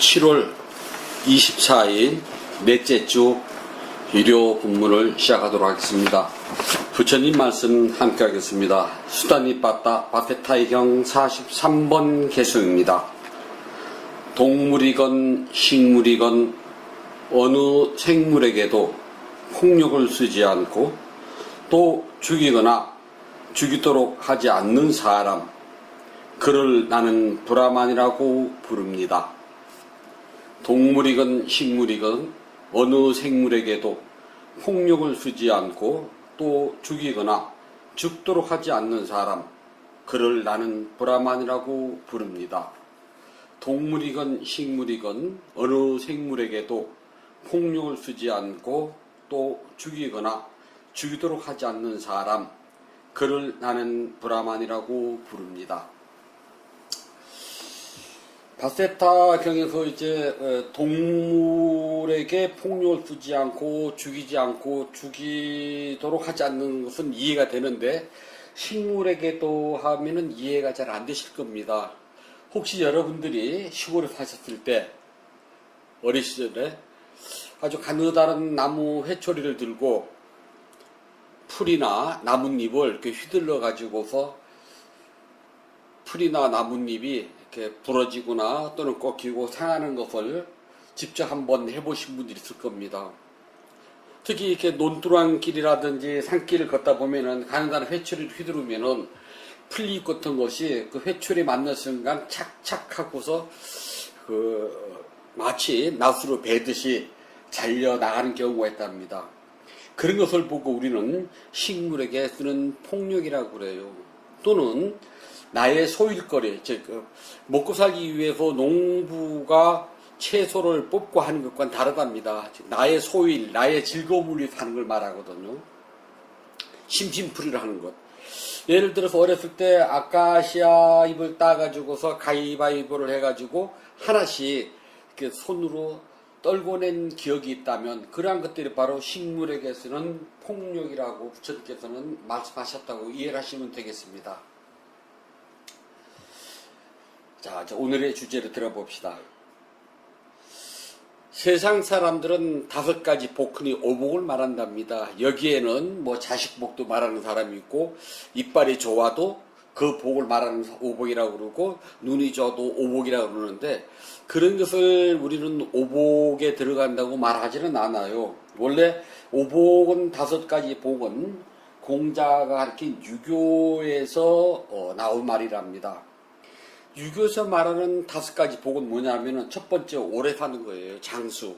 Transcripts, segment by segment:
7월 24일 넷째 주 일요 본문을 시작하도록 하겠습니다. 부처님 말씀 함께 하겠습니다. 수다니 빠따 바테타이경 43번 개수입니다. 동물이건 식물이건 어느 생물에게도 폭력을 쓰지 않고 또 죽이거나 죽이도록 하지 않는 사람, 그를 나는 브라만이라고 부릅니다. 동물이건 식물이건 어느 생물에게도 폭력을 쓰지 않고 또 죽이거나 죽도록 하지 않는 사람, 그를 나는 브라만이라고 부릅니다. 동물이건 식물이건 어느 생물에게도 폭력을 쓰지 않고 또 죽이거나 죽이도록 하지 않는 사람, 그를 나는 브라만이라고 부릅니다. 바세타 경에서 이제 동물에게 폭력을 쓰지 않고 죽이지 않고 죽이도록 하지 않는 것은 이해가 되는데, 식물에게도 하면은 이해가 잘 안 되실 겁니다. 혹시 여러분들이 시골에 사셨을 때 어린 시절에 아주 가느다란 나무 회초리를 들고 풀이나 나뭇잎을 이렇게 휘둘러 가지고서 풀이나 나뭇잎이 이렇게 부러지거나 또는 꺾이고 상하는 것을 직접 한번 해보신 분들이 있을 겁니다. 특히 이렇게 논두렁 길이라든지 산길을 걷다 보면은 가느다란 회초리를 휘두르면은 풀잎 같은 것이 그 회초리 맞는 순간 착착 하고서 마치 낫으로 베듯이 잘려 나가는 경우가 있답니다. 그런 것을 보고 우리는 식물에게 쓰는 폭력이라고 그래요. 또는 나의 소일거리, 즉 먹고 살기 위해서 농부가 채소를 뽑고 하는 것과는 다르답니다. 즉 나의 소일, 나의 즐거움을 위해서 하는 걸 말하거든요. 심심풀이를 하는 것. 예를 들어서 어렸을 때 아카시아 잎을 따가지고서 가위바위보를 해가지고 하나씩 이렇게 손으로 떨궈낸 기억이 있다면, 그러한 것들이 바로 식물에게 쓰는 폭력이라고 부처님께서는 말씀하셨다고 이해를 하시면 되겠습니다. 자, 오늘의 주제를 들어봅시다. 세상 사람들은 5가지 복흔이 오복을 말한답니다. 여기에는 뭐 자식복도 말하는 사람이 있고, 이빨이 좋아도 그 복을 말하는 오복이라고 그러고, 눈이 좋아도 오복이라고 그러는데, 그런 것을 우리는 오복에 들어간다고 말하지는 않아요. 원래 오복은 5가지 복은 공자가 가르친 유교에서 나온 말이랍니다. 유교에서 말하는 5가지 복은 뭐냐면은, 첫 번째 오래 사는 거예요. 장수.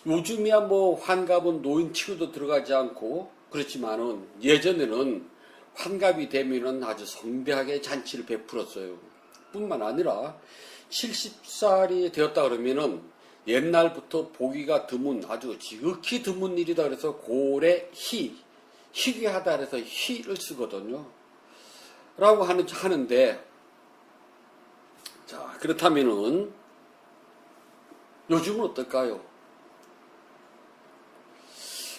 요즘이야 뭐 환갑은 노인 치료도 들어가지 않고 그렇지만은, 예전에는 환갑이 되면은 아주 성대하게 잔치를 베풀었어요. 뿐만 아니라 70살이 되었다 그러면은 옛날부터 보기가 드문, 아주 지극히 드문 일이다 그래서 고래 희귀하다 그래서 희를 쓰거든요. 라고 하는데, 자, 그렇다면은 요즘은 어떨까요?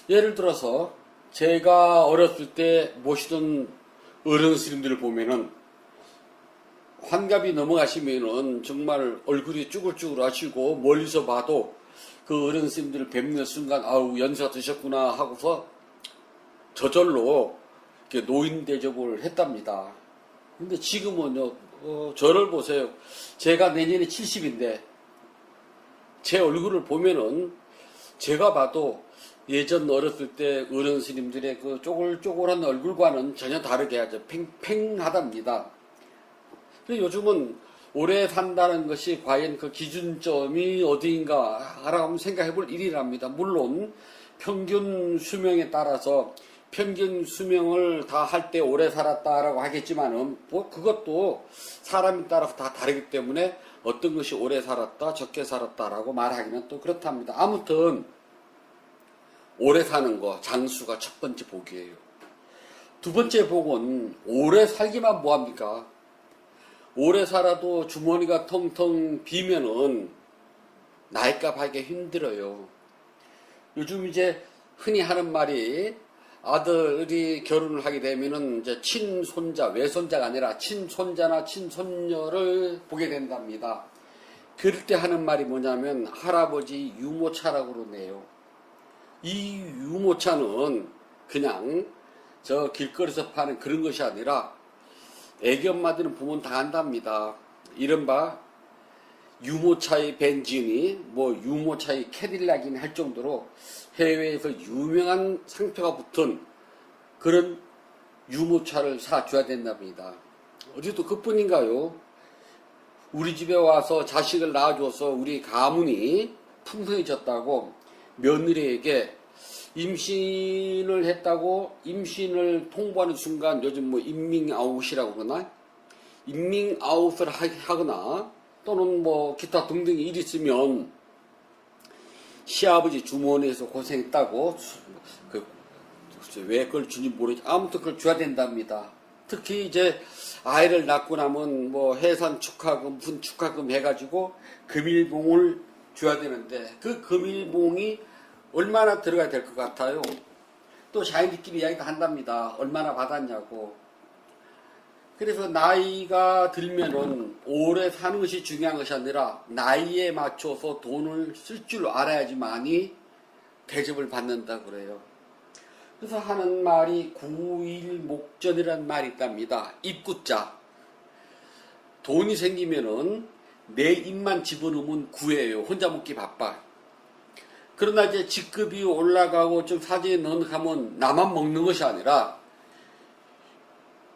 예를 들어서 제가 어렸을 때 모시던 어른 스님들을 보면은 환갑이 넘어가시면은 정말 얼굴이 쭈글쭈글 하시고, 멀리서 봐도 그 어른 스님들을 뵙는 순간 아우 연세가 드셨구나 하고서 저절로 이렇게 노인 대접을 했답니다. 근데 지금은요, 저를 보세요. 제가 내년에 70인데 제 얼굴을 보면은 제가 봐도 예전 어렸을 때 어른 스님들의 그 쪼글쪼글한 얼굴과는 전혀 다르게 하죠. 팽팽하답니다. 근데 요즘은 오래 산다는 것이 과연 그 기준점이 어디인가 라고 생각해 볼 일이랍니다. 물론 평균 수명에 따라서 평균 수명을 다 할 때 오래 살았다라고 하겠지만은, 뭐 그것도 사람에 따라서 다 다르기 때문에 어떤 것이 오래 살았다, 적게 살았다라고 말하기는 또 그렇답니다. 아무튼 오래 사는 거, 장수가 첫 번째 복이에요. 두 번째 복은 오래 살기만 뭐합니까? 오래 살아도 주머니가 텅텅 비면은 나이값 하기가 힘들어요. 요즘 이제 흔히 하는 말이, 아들이 결혼을 하게 되면은 이제 친손자, 외손자가 아니라 친손자나 친손녀를 보게 된답니다. 그럴 때 하는 말이 뭐냐면 할아버지 유모차라고 그러네요. 이 유모차는 그냥 저 길거리에서 파는 그런 것이 아니라 애기 엄마들은 보면 다 안답니다. 이른바 유모차의 벤진이 뭐 유모차의 캐딜락이니 할 정도로 해외에서 유명한 상표가 붙은 그런 유모차를 사줘야 된답니다. 어디도 그뿐인가요? 우리 집에 와서 자식을 낳아줘서 우리 가문이 풍성해졌다고 며느리에게 임신을 했다고 임신을 통보하는 순간 요즘 뭐 임밍아웃이라고 그러나 임밍아웃을 하거나 또는 뭐 기타 등등의 일이 있으면 시아버지 주머니에서 고생했다고 왜 그걸 주는지 모르겠지. 아무튼 그걸 줘야 된답니다. 특히 이제 아이를 낳고 나면 뭐 해산 축하금 무슨 축하금 해가지고 금일봉을 줘야 되는데 그 금일봉이 얼마나 들어가야 될 것 같아요. 또 자기들끼리 이야기도 한답니다. 얼마나 받았냐고. 그래서 나이가 들면은 오래 사는 것이 중요한 것이 아니라 나이에 맞춰서 돈을 쓸 줄 알아야지만이 대접을 받는다 그래요. 그래서 하는 말이 구일목전이라는 말이 있답니다. 입구자. 돈이 생기면은 내 입만 집어넣으면 구예요. 혼자 먹기 바빠. 그러나 이제 직급이 올라가고 좀 사정이 넉넉하면 나만 먹는 것이 아니라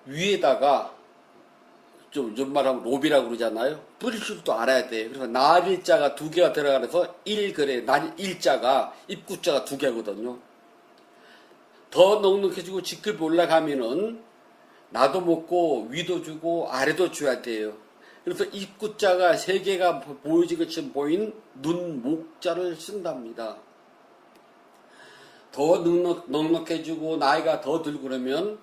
위에다가 좀 말하면 로비라고 그러잖아요. 뿌릴 줄도 알아야 돼요. 그래서 날일자가 2개가 들어가서 1그래. 날일자가 입구자가 2개거든요. 더 넉넉해지고 직급이 올라가면은 나도 먹고 위도 주고 아래도 줘야 돼요. 그래서 입구자가 3개가 보여진 것처럼 보인 눈, 목자를 쓴답니다. 더 넉넉해지고 나이가 더 들고 그러면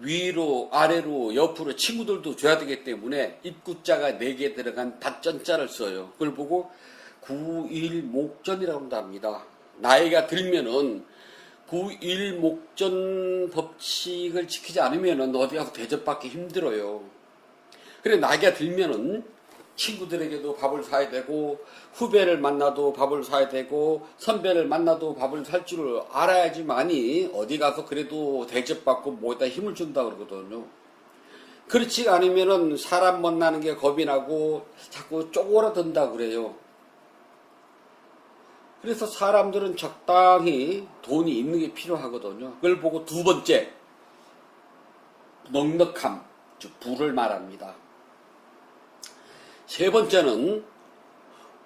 위로, 아래로, 옆으로 친구들도 줘야 되기 때문에 입구자가 4개 들어간 닷전자를 써요. 그걸 보고 구일목전이라고 한답니다. 나이가 들면은 구일목전 법칙을 지키지 않으면은 어디 가서 대접받기 힘들어요. 그래 나이가 들면은 친구들에게도 밥을 사야 되고 후배를 만나도 밥을 사야 되고 선배를 만나도 밥을 살 줄 알아야지만이 어디 가서 그래도 대접받고 뭐에다 힘을 준다 그러거든요. 그렇지 않으면은 사람 만나는 게 겁이 나고 자꾸 쪼그라든다 그래요. 그래서 사람들은 적당히 돈이 있는 게 필요하거든요. 그걸 보고 2번째 넉넉함, 즉 부를 말합니다. 3번째는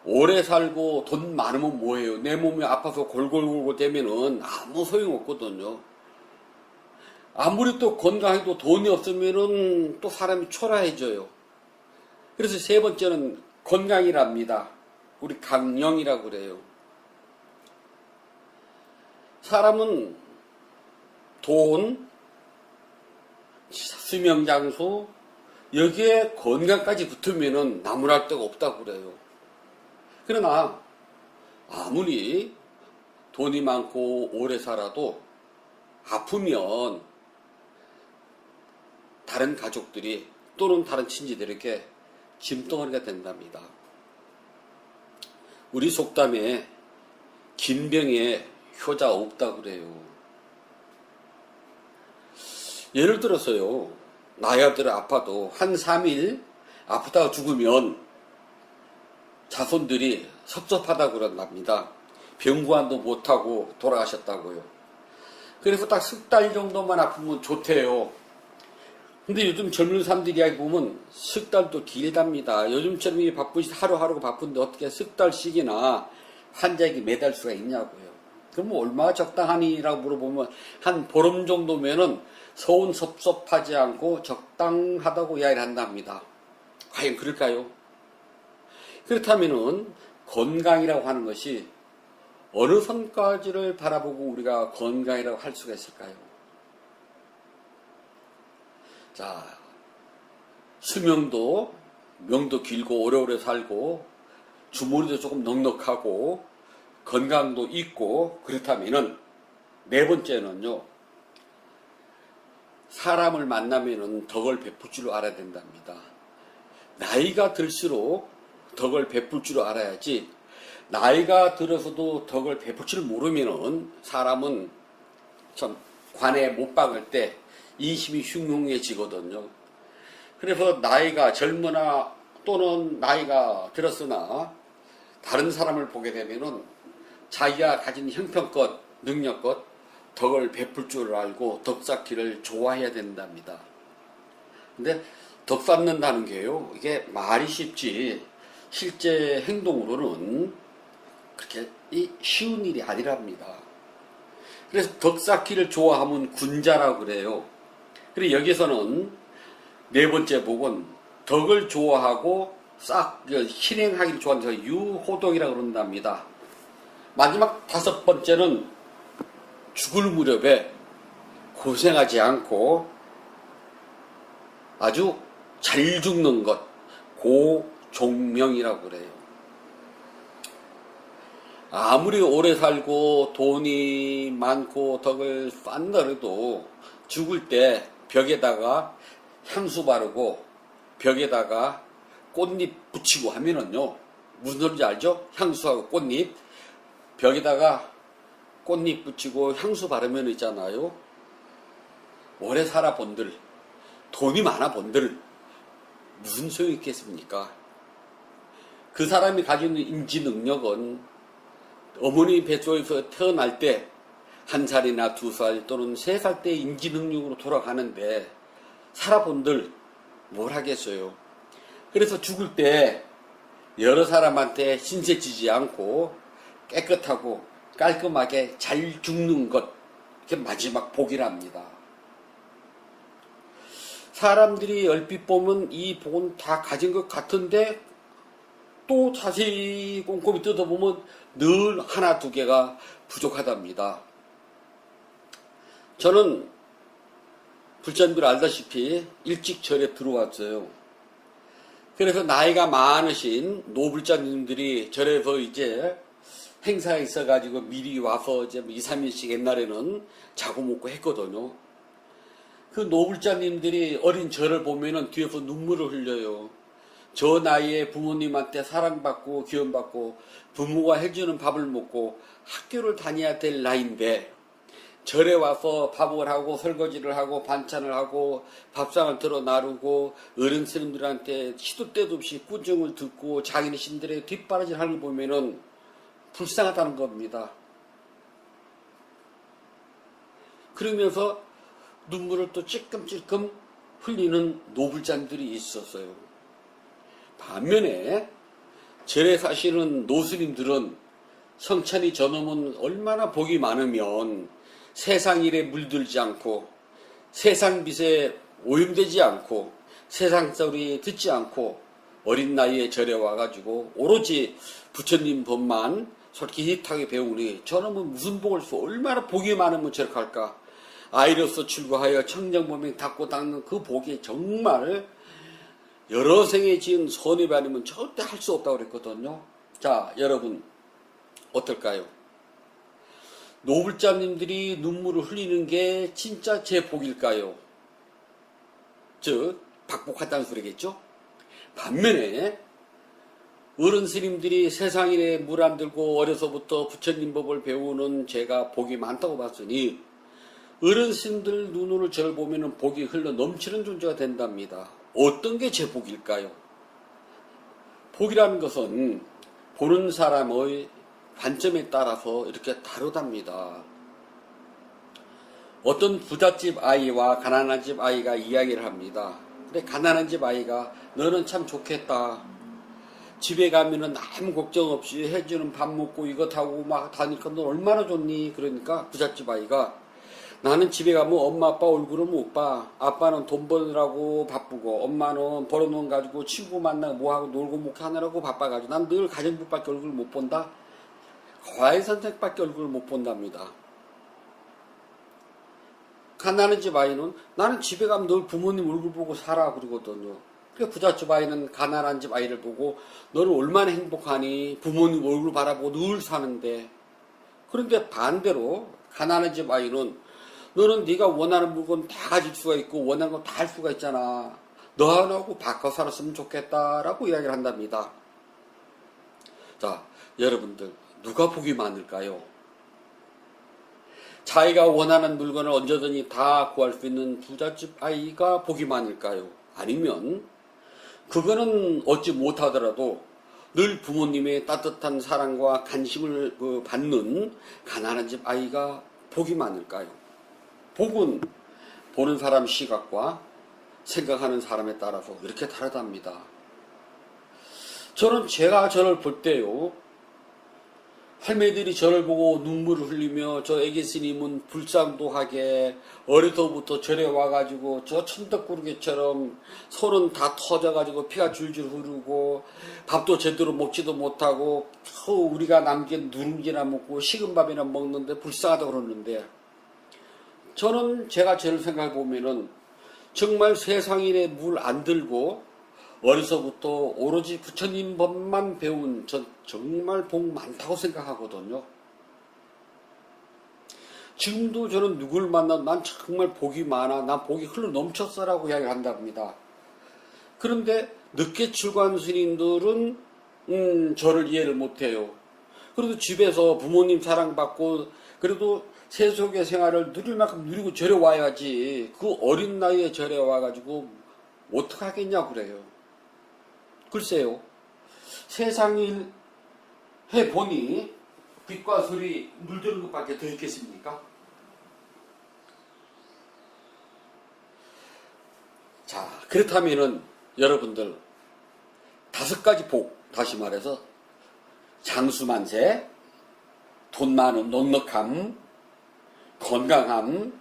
오래 살고 돈 많으면 뭐해요? 내 몸이 아파서 골골골골 되면은 아무 소용없거든요. 아무리 또 건강해도 돈이 없으면은 또 사람이 초라해져요. 그래서 3번째는 건강이랍니다. 우리 강령이라고 그래요. 사람은 돈, 수명 장수, 여기에 건강까지 붙으면은 나무랄 데가 없다고 그래요. 그러나 아무리 돈이 많고 오래 살아도 아프면 다른 가족들이 또는 다른 친지들에게 짐덩어리가 된답니다. 우리 속담에 긴병에 효자 없다고 그래요. 예를 들어서요. 나이 아들 아파도 한 3일 아프다가 죽으면 자손들이 섭섭하다고 그런답니다. 병구안도 못하고 돌아가셨다고요. 그래서 딱 3달 정도만 아프면 좋대요. 근데 요즘 젊은 사람들이 이야기 보면 3달도 길답니다. 요즘처럼 바쁘시 하루하루가 바쁜데 어떻게 3달씩이나 환자에게 매달 수가 있냐고요. 그럼 얼마나 적당하니라고 물어보면 한 보름 정도면은 서운 섭섭하지 않고 적당하다고 이야기를 한답니다. 과연 그럴까요? 그렇다면은 건강이라고 하는 것이 어느 선까지를 바라보고 우리가 건강이라고 할 수가 있을까요? 자, 수명도 명도 길고 오래오래 살고 주머니도 조금 넉넉하고 건강도 있고 그렇다면은 4번째는요. 사람을 만나면은 덕을 베풀 줄 알아야 된답니다. 나이가 들수록 덕을 베풀 줄 알아야지, 나이가 들어서도 덕을 베풀 줄 모르면은 사람은 참 관에 못 박을 때 인심이 흉흉해지거든요. 그래서 나이가 젊으나 또는 나이가 들었으나 다른 사람을 보게 되면은 자기가 가진 형편껏 능력껏 덕을 베풀 줄 알고 덕 쌓기를 좋아해야 된답니다. 근데 덕 쌓는다는 게요, 이게 말이 쉽지 실제 행동으로는 그렇게 쉬운 일이 아니랍니다. 그래서 덕 쌓기를 좋아하면 군자라고 그래요. 그리고 여기서는 네 번째 복은 덕을 좋아하고 실행하기를 좋아하는 유호덕이라고 그런답니다. 마지막 다섯 번째는 죽을 무렵에 고생하지 않고 아주 잘 죽는 것, 고종명이라고 그래요. 아무리 오래 살고 돈이 많고 덕을 쌓는다고 죽을 때 벽에다가 향수 바르고 벽에다가 꽃잎 붙이고 하면은요, 무슨 소리인지 알죠? 향수하고 꽃잎, 벽에다가 꽃잎 붙이고 향수 바르면 있잖아요, 오래 살아 본들, 돈이 많아 본들 무슨 소용이 있겠습니까? 그 사람이 가지고 있는 인지 능력은 어머니 뱃속에서 태어날 때 1살이나 2살 또는 3살 때 인지 능력으로 돌아가는데 살아본들 뭘 하겠어요. 그래서 죽을 때 여러 사람한테 신세지지 않고 깨끗하고 깔끔하게 잘 죽는 것, 그게 마지막 복이랍니다. 사람들이 얼핏 보면 이 복은 다 가진 것 같은데 또 자세히 꼼꼼히 뜯어보면 늘 하나 두 개가 부족하답니다. 저는 불전비를 알다시피 일찍 절에 들어왔어요. 그래서 나이가 많으신 노불자님들이 절에서 이제 행사가 있어가지고 미리 와서 이제 2, 3일씩 옛날에는 자고 먹고 했거든요. 그 노불자님들이 어린 저를 보면은 뒤에서 눈물을 흘려요. 저 나이에 부모님한테 사랑받고 기원받고 부모가 해주는 밥을 먹고 학교를 다녀야 될 나이인데 절에 와서 밥을 하고 설거지를 하고 반찬을 하고 밥상을 들어 나르고 어른 스님들한테 시도 때도 없이 꾸중을 듣고 자기네 신들의 뒷바라지를 하는 걸 보면은 불쌍하다는 겁니다. 그러면서 눈물을 또 찔끔찔끔 흘리는 노불자들이 있었어요. 반면에 절에 사시는 노스님들은 성찬이 저놈은 얼마나 복이 많으면 세상 일에 물들지 않고 세상 빛에 오염되지 않고 세상 소리 듣지 않고 어린 나이에 절에 와가지고 오로지 부처님 법만 솔깃하게 배우니 저놈은 무슨 복을 써 얼마나 복이 많으면 저렇게 할까. 아이로서 출가하여 청정범행 닦고 닦는 그 복이 정말 여러 생에 지은 선입이 아니면 절대 할 수 없다고 그랬거든요. 자, 여러분 어떨까요? 노불자님들이 눈물을 흘리는 게 진짜 제 복일까요? 즉 박복하다는 소리겠죠? 반면에 어른 스님들이 세상에 물 안 들고 어려서부터 부처님 법을 배우는 제가 복이 많다고 봤으니 어른 스님들 눈으로 저를 보면 복이 흘러 넘치는 존재가 된답니다. 어떤 게 제 복일까요? 복이라는 것은 보는 사람의 관점에 따라서 이렇게 다르답니다. 어떤 부잣집 아이와 가난한 집 아이가 이야기를 합니다. 근데 가난한 집 아이가 너는 참 좋겠다. 집에 가면은 아무 걱정 없이 해주는 밥 먹고 이거 타고 막 다니까 너 얼마나 좋니? 그러니까 부잣집 아이가 나는 집에 가면 엄마 아빠 얼굴을 못 봐. 아빠는 돈 버느라고 바쁘고 엄마는 벌어놓은 돈 가지고 친구 만나고 뭐하고 놀고 먹고 하느라고 바빠가지고 난 늘 가정부밖에 얼굴을 못 본다. 과외 선생밖에 얼굴을 못 본답니다. 가난한 집 아이는 나는 집에 가면 늘 부모님 얼굴 보고 살아 그러거든요. 그러니까 부잣집 아이는 가난한 집 아이를 보고 너는 얼마나 행복하니 부모님 얼굴 바라보고 늘 사는데, 그런데 반대로 가난한 집 아이는 너는 네가 원하는 물건 다 가질 수가 있고 원하는 거 다 할 수가 있잖아. 너 하나하고 바꿔 살았으면 좋겠다라고 이야기를 한답니다. 자, 여러분들 누가 복이 많을까요? 자기가 원하는 물건을 언제든지 다 구할 수 있는 부잣집 아이가 복이 많을까요? 아니면 그거는 얻지 못하더라도 늘 부모님의 따뜻한 사랑과 관심을 받는 가난한 집 아이가 복이 많을까요? 복은 보는 사람 시각과 생각하는 사람에 따라서 이렇게 다르답니다. 저는 제가 저를 볼 때요, 할매들이 저를 보고 눈물을 흘리며 저 애기 스님은 불쌍도하게 어려서부터 절에 와가지고 저 천덕구르기처럼 손은 다 터져가지고 피가 줄줄 흐르고 밥도 제대로 먹지도 못하고 우리가 남긴 누룽지나 먹고 식은 밥이나 먹는데 불쌍하다고 그러는데, 저는 제가 저를 생각해 보면은 정말 세상일에 물 안 들고 어려서부터 오로지 부처님 법만 배운 전 정말 복 많다고 생각하거든요. 지금도 저는 누굴 만나도 난 정말 복이 많아, 난 복이 흘러 넘쳤어라고 이야기를 한답니다. 그런데 늦게 출가한 스님들은 저를 이해를 못해요. 그래도 집에서 부모님 사랑받고 그래도 세속의 생활을 누릴 만큼 누리고 절에 와야지, 그 어린 나이에 절에 와가지고 어떡하겠냐고 그래요. 글쎄요, 세상일 해보니 빛과 소리 물드는 것밖에 더 있겠습니까? 자, 그렇다면은 여러분들 5가지 복, 다시 말해서 장수만세, 돈 많은 넉넉함, 건강함,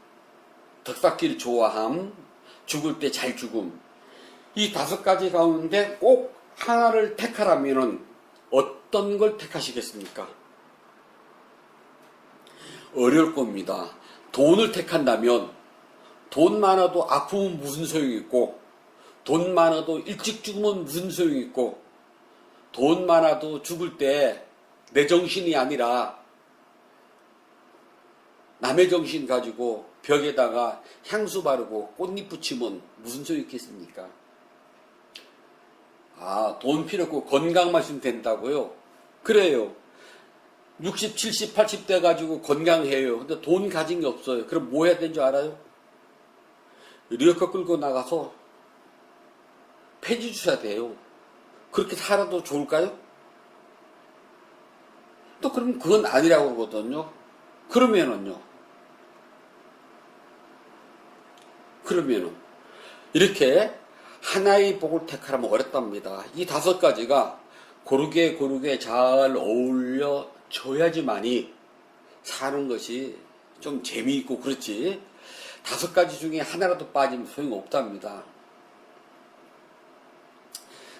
덕사길 좋아함, 죽을 때 잘 죽음, 이 5가지 가운데 꼭 하나를 택하라면은 어떤 걸 택하시겠습니까? 어려울 겁니다. 돈을 택한다면 돈 많아도 아프면 무슨 소용이 있고, 돈 많아도 일찍 죽으면 무슨 소용이 있고, 돈 많아도 죽을 때 내 정신이 아니라 남의 정신 가지고 벽에다가 향수 바르고 꽃잎 붙이면 무슨 소용이 있겠습니까? 아, 돈 필요 없고 건강만 있으면 된다고요? 그래요. 60, 70, 80대 가지고 건강해요. 근데 돈 가진 게 없어요. 그럼 뭐 해야 되는 줄 알아요? 리어커 끌고 나가서 폐지 주셔야 돼요. 그렇게 살아도 좋을까요? 또 그럼 그건 아니라고 그러거든요. 그러면은 이렇게 하나의 복을 택하라면 어렵답니다. 이 5가지가 고르게 잘 어울려 져야지만이 사는 것이 좀 재미있고 그렇지, 5가지 중에 하나라도 빠지면 소용없답니다.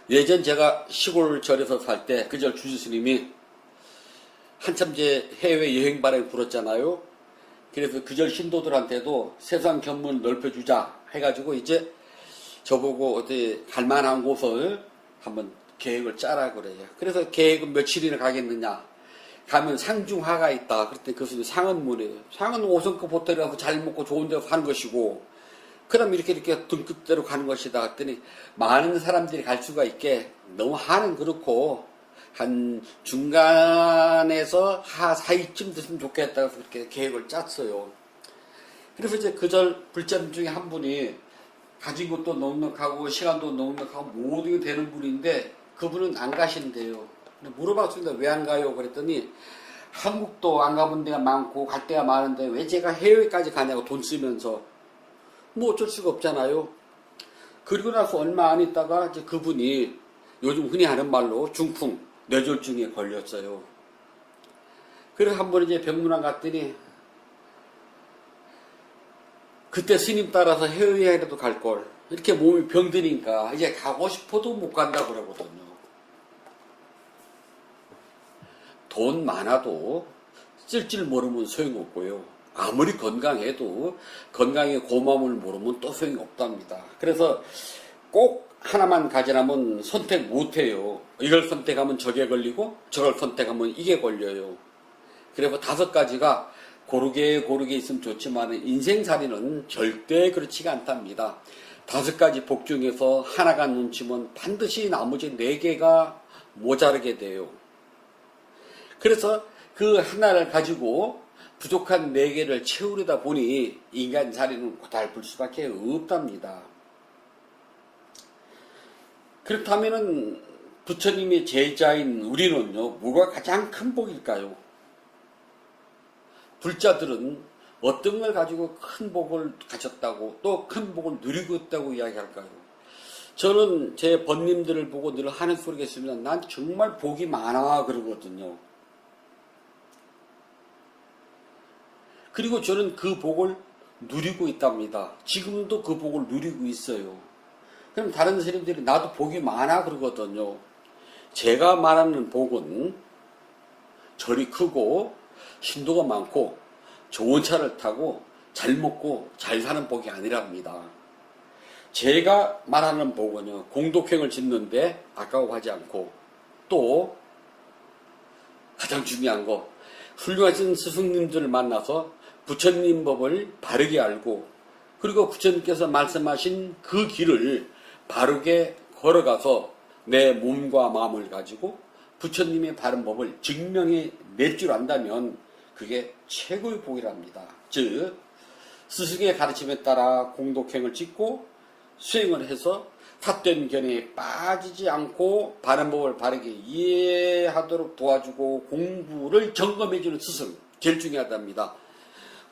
예전 제가 시골 절에서 살 때 그 절 주지스님이 한참 제 해외 여행 바람이 불었잖아요. 그래서 그 절 신도들한테도 세상 견문 넓혀주자 해가지고 이제 저보고 어디 갈만한 곳을 한번 계획을 짜라 그래요. 그래서 계획은 며칠이나 가겠느냐. 가면 상중하가 있다. 그랬더니 그것은 상은 뭐래요. 상은 5성급 호텔에 가서 잘 먹고 좋은 데서 사는 것이고, 그 다음 이렇게 등급대로 가는 것이다. 그랬더니 많은 사람들이 갈 수가 있게 너무 하는 그렇고 한 중간에서 사이쯤 됐으면 좋겠다. 그래서 그렇게 계획을 짰어요. 그래서 이제 그 절 불자님 중에 한 분이 가진 것도 넉넉하고 시간도 넉넉하고 모든 게 되는 분인데 그분은 안 가신대요. 물어봤습니다. 왜 안 가요? 그랬더니 한국도 안 가본 데가 많고 갈 데가 많은데 왜 제가 해외까지 가냐고, 돈 쓰면서. 뭐 어쩔 수가 없잖아요. 그리고 나서 얼마 안 있다가 이제 그분이 요즘 흔히 하는 말로 중풍, 뇌졸중에 걸렸어요. 그래서 한 번 이제 병문안 갔더니 그때 스님 따라서 해외여행이라도 갈걸. 이렇게 몸이 병드니까 이제 가고 싶어도 못 간다고 그러거든요. 돈 많아도 쓸 줄 모르면 소용없고요. 아무리 건강해도 건강의 고마움을 모르면 또 소용이 없답니다. 그래서 꼭 하나만 가지라면 선택 못해요. 이걸 선택하면 저게 걸리고 저걸 선택하면 이게 걸려요. 그래서 5가지가 고르게 있으면 좋지만 인생살이는 절대 그렇지가 않답니다. 5가지 복 중에서 하나가 놓치면 반드시 나머지 4개가 모자르게 돼요. 그래서 그 하나를 가지고 부족한 4개를 채우려다 보니 인간 자리는 고달플 수밖에 없답니다. 그렇다면은 부처님의 제자인 우리는요, 뭐가 가장 큰 복일까요? 불자들은 어떤 걸 가지고 큰 복을 가졌다고 또 큰 복을 누리고 있다고 이야기할까요? 저는 제 번님들을 보고 늘 하는 소리가 있으면 난 정말 복이 많아 그러거든요. 그리고 저는 그 복을 누리고 있답니다. 지금도 그 복을 누리고 있어요. 그럼 다른 사람들이 나도 복이 많아 그러거든요. 제가 말하는 복은 절이 크고 신도가 많고 좋은 차를 타고 잘 먹고 잘 사는 복이 아니랍니다. 제가 말하는 복은요, 공덕행을 짓는데 아까워하지 않고, 또 가장 중요한 거, 훌륭하신 스승님들을 만나서 부처님 법을 바르게 알고, 그리고 부처님께서 말씀하신 그 길을 바르게 걸어가서 내 몸과 마음을 가지고 부처님의 바른 법을 증명해 낼 줄 안다면 그게 최고의 복이랍니다. 즉 스승의 가르침에 따라 공덕행을 짓고 수행을 해서 삿된 견해에 빠지지 않고 바른 법을 바르게 이해하도록 도와주고 공부를 점검해주는 스승, 제일 중요하답니다.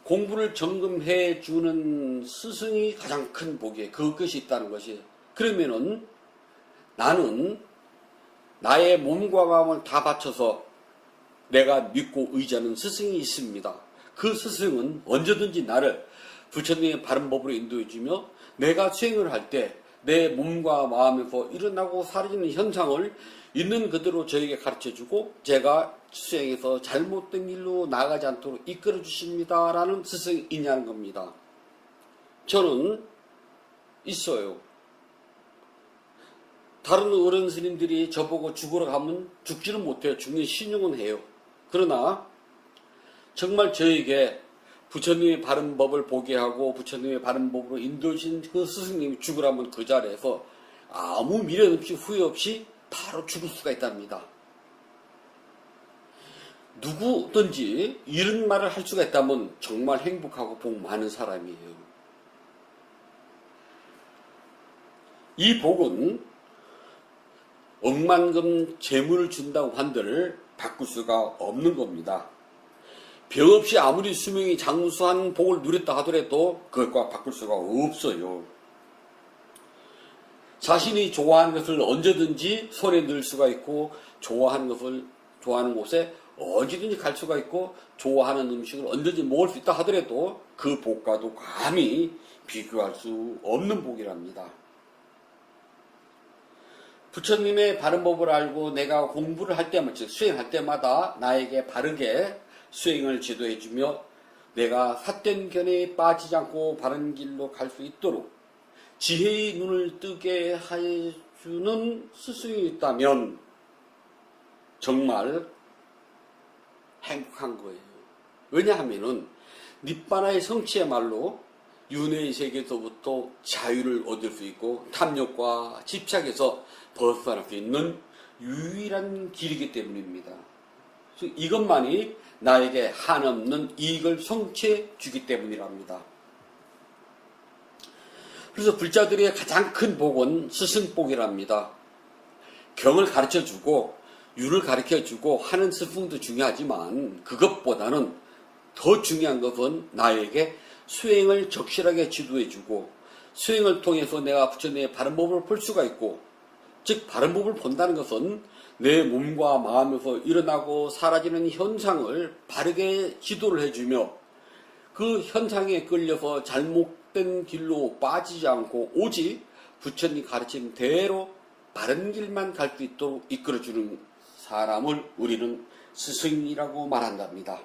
공부를 점검해주는 스승이 가장 큰 복이에요. 그것이 있다는 것이. 그러면은 나는 나의 몸과 마음을 다 바쳐서 내가 믿고 의지하는 스승이 있습니다. 그 스승은 언제든지 나를 부처님의 바른 법으로 인도해주며 내가 수행을 할 때 내 몸과 마음에서 일어나고 사라지는 현상을 있는 그대로 저에게 가르쳐주고 제가 수행해서 잘못된 길로 나가지 않도록 이끌어 주십니다. 라는 스승이 있냐는 겁니다. 저는 있어요. 다른 어른 스님들이 저보고 죽으러 가면 죽지는 못해요. 죽는 신용은 해요. 그러나 정말 저에게 부처님의 바른 법을 보게 하고 부처님의 바른 법으로 인도하신 그 스승님이 죽으라면 그 자리에서 아무 미련 없이 후회 없이 바로 죽을 수가 있답니다. 누구든지 이런 말을 할 수가 있다면 정말 행복하고 복 많은 사람이에요. 이 복은 억만금 재물을 준다고 한들 바꿀 수가 없는 겁니다. 병 없이 아무리 수명이 장수한 복을 누렸다 하더라도 그것과 바꿀 수가 없어요. 자신이 좋아하는 것을 언제든지 손에 넣을 수가 있고 좋아하는 곳에 언제든지 갈 수가 있고 좋아하는 음식을 언제든지 먹을 수 있다 하더라도 그 복과도 감히 비교할 수 없는 복이랍니다. 부처님의 바른 법을 알고 내가 공부를 할 때마다, 즉 수행할 때마다 나에게 바르게 수행을 지도해주며 내가 삿된 견해에 빠지지 않고 바른 길로 갈 수 있도록 지혜의 눈을 뜨게 해주는 스승이 있다면 정말 행복한 거예요. 왜냐하면은 니바나의 성취야말로 윤회의 세계에서부터 자유를 얻을 수 있고 탐욕과 집착에서 벗어날 수 있는 유일한 길이기 때문입니다. 이것만이 나에게 한없는 이익을 성취해 주기 때문이랍니다. 그래서 불자들의 가장 큰 복은 스승복이랍니다. 경을 가르쳐주고 유를 가르쳐주고 하는 스승도 중요하지만 그것보다는 더 중요한 것은 나에게 수행을 적실하게 지도해주고 수행을 통해서 내가 부처님의 바른 법을 볼 수가 있고, 즉 바른 법을 본다는 것은 내 몸과 마음에서 일어나고 사라지는 현상을 바르게 지도를 해주며 그 현상에 끌려서 잘못된 길로 빠지지 않고 오직 부처님 가르침대로 바른 길만 갈 수 있도록 이끌어주는 사람을 우리는 스승이라고 말한답니다.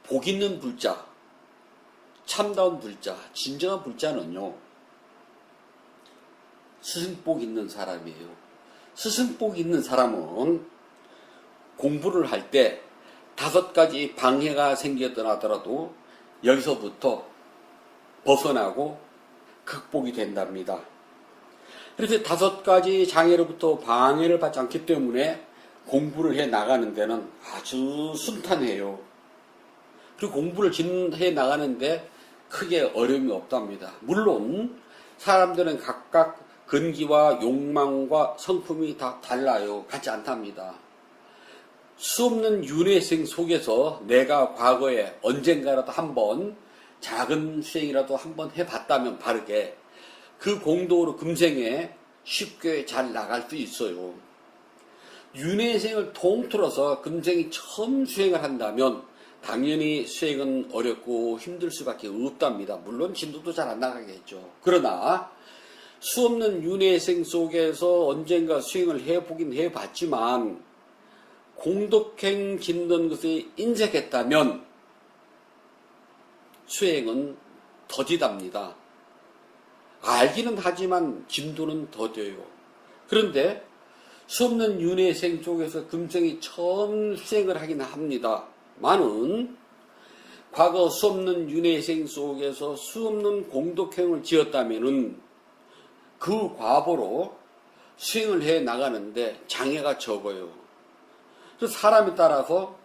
복 있는 불자, 참다운 불자, 진정한 불자는요, 스승복 있는 사람이에요. 스승복 있는 사람은 공부를 할 때 5가지 방해가 생기더라도 여기서부터 벗어나고 극복이 된답니다. 그래서 5가지 장애로부터 방해를 받지 않기 때문에 공부를 해 나가는 데는 아주 순탄해요. 그리고 공부를 해 나가는데 크게 어려움이 없답니다. 물론 사람들은 각각 근기와 욕망과 성품이 다 달라요. 같지 않답니다. 수없는 윤회생 속에서 내가 과거에 언젠가라도 한번 작은 수행이라도 한번 해봤다면 바르게 그 공덕으로 금생에 쉽게 잘 나갈 수 있어요. 윤회생을 통틀어서 금생이 처음 수행을 한다면 당연히 수행은 어렵고 힘들 수밖에 없답니다. 물론 진도도 잘 안 나가겠죠. 그러나 수없는 윤회생 속에서 언젠가 수행을 해보긴 해봤지만 공덕행 짓는 것에 인색했다면 수행은 더디답니다. 알기는 하지만 진도는 더뎌요. 그런데 수없는 윤회생 속에서 금생이 처음 수행을 하긴 합니다. 많은 과거 수없는 윤회생 속에서 수없는 공덕행을 지었다면은 그 과보로 수행을 해 나가는데 장애가 적어요. 그래서 사람에 따라서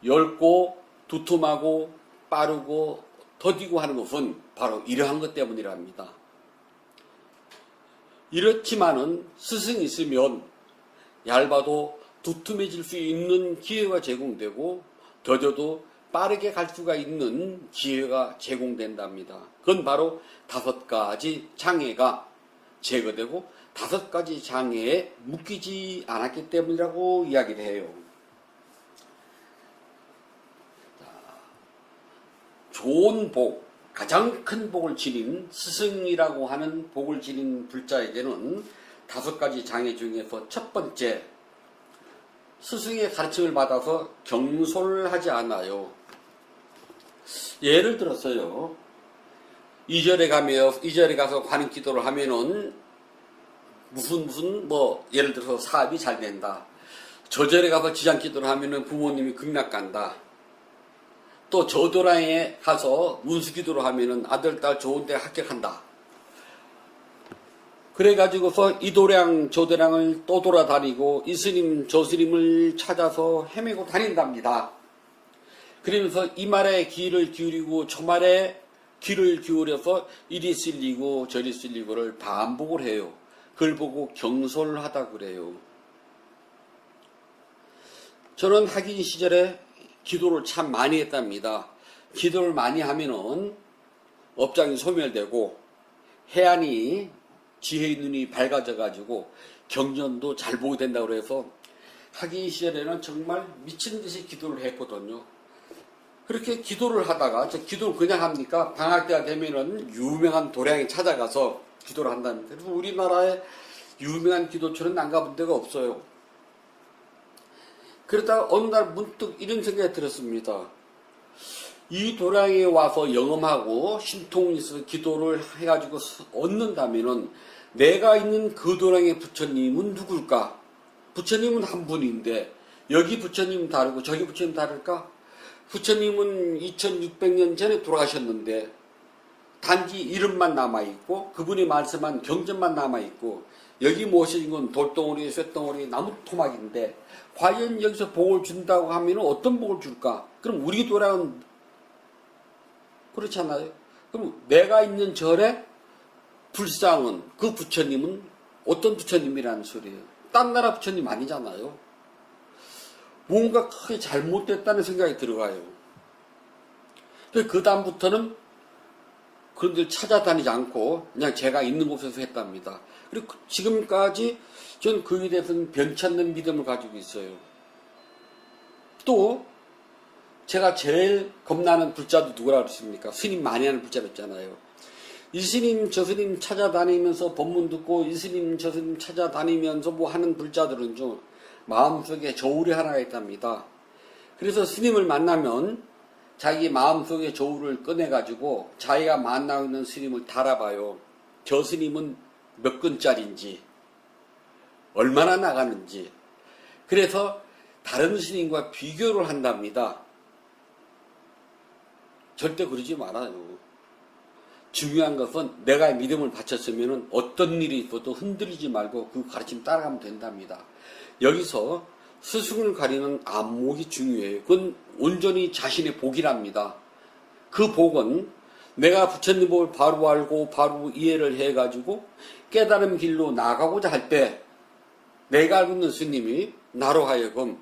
엷고 두툼하고 빠르고 더디고 하는 것은 바로 이러한 것 때문이랍니다. 이렇지만은 스승이 있으면 얇아도 두툼해질 수 있는 기회가 제공되고 더뎌도 빠르게 갈 수가 있는 기회가 제공된답니다. 그건 바로 5가지 장애가 제거되고 5가지 장애에 묶이지 않았기 때문이라고 이야기를 해요. 좋은 복, 가장 큰 복을 지닌 스승이라고 하는 복을 지닌 불자에게는 5가지 장애 중에서 첫 번째, 스승의 가르침을 받아서 경솔하지 않아요. 예를 들어서요, 이절에 가서 관음 기도를 하면은 예를 들어서 사업이 잘 된다. 저절에 가서 지장 기도를 하면은 부모님이 극락 간다. 또 저도랑에 가서 문수 기도를 하면은 아들, 딸 좋은 데 합격한다. 그래가지고서 이 도량, 저 도량을 또 돌아다니고 이 스님, 저 스님을 찾아서 헤매고 다닌답니다. 그러면서 이 말에 귀를 기울이고 저 말에 귀를 기울여서 이리 쓸리고 저리 쓸리고를 반복을 해요. 그걸 보고 경솔하다고 그래요. 저는 학인 시절에 기도를 참 많이 했답니다. 기도를 많이 하면은 업장이 소멸되고 해안이 지혜의 눈이 밝아져 가지고 경전도 잘 보게 된다고 해서 학인 시절에는 정말 미친 듯이 기도를 했거든요. 그렇게 기도를 하다가, 기도를 그냥 합니까? 방학 때가 되면은 유명한 도량에 찾아가서 기도를 한답니다. 그래서 우리나라에 유명한 기도처는 안 가본 데가 없어요. 그러다가 어느 날 문득 이런 생각이 들었습니다. 이 도량에 와서 영험하고 신통이 있어서 기도를 해가지고 얻는다면은 내가 있는 그 도량의 부처님은 누굴까? 부처님은 한 분인데 여기 부처님 다르고 저기 부처님 다를까? 부처님은 2600년 전에 돌아가셨는데 단지 이름만 남아있고 그분이 말씀한 경전만 남아있고 여기 모신 건 돌덩어리, 쇳덩어리, 나무 토막인데 과연 여기서 복을 준다고 하면 어떤 복을 줄까? 그럼 우리 도량은 그렇잖아요. 그럼 내가 있는 절에 불상은 그 부처님은 어떤 부처님이라는 소리예요. 딴 나라 부처님 아니잖아요. 뭔가 크게 잘못됐다는 생각이 들어가요. 그 다음부터는 그런 데를 찾아다니지 않고 그냥 제가 있는 곳에서 했답니다. 그리고 지금까지 전 그에 대해서는 변찮는 믿음을 가지고 있어요. 또 제가 제일 겁나는 불자도 누구라고 그랬습니까? 스님 많이 하는 불자도 있잖아요. 이 스님 저 스님 찾아다니면서 법문 듣고 이 스님 저 스님 찾아다니면서 뭐 하는 불자들은 좀 마음속에 저울이 하나가 있답니다. 그래서 스님을 만나면 자기 마음속에 저울을 꺼내가지고 자기가 만나고 있는 스님을 달아봐요. 저 스님은 몇 근짜리인지 얼마나 나가는지. 그래서 다른 스님과 비교를 한답니다. 절대 그러지 말아요. 중요한 것은 내가 믿음을 바쳤으면 어떤 일이 있어도 흔들리지 말고 그 가르침 따라가면 된답니다. 여기서 스승을 가리는 안목이 중요해요. 그건 온전히 자신의 복이랍니다. 그 복은 내가 부처님 복을 바로 알고 바로 이해를 해가지고 깨달음 길로 나가고자 할 때 내가 알고 있는 스님이 나로 하여금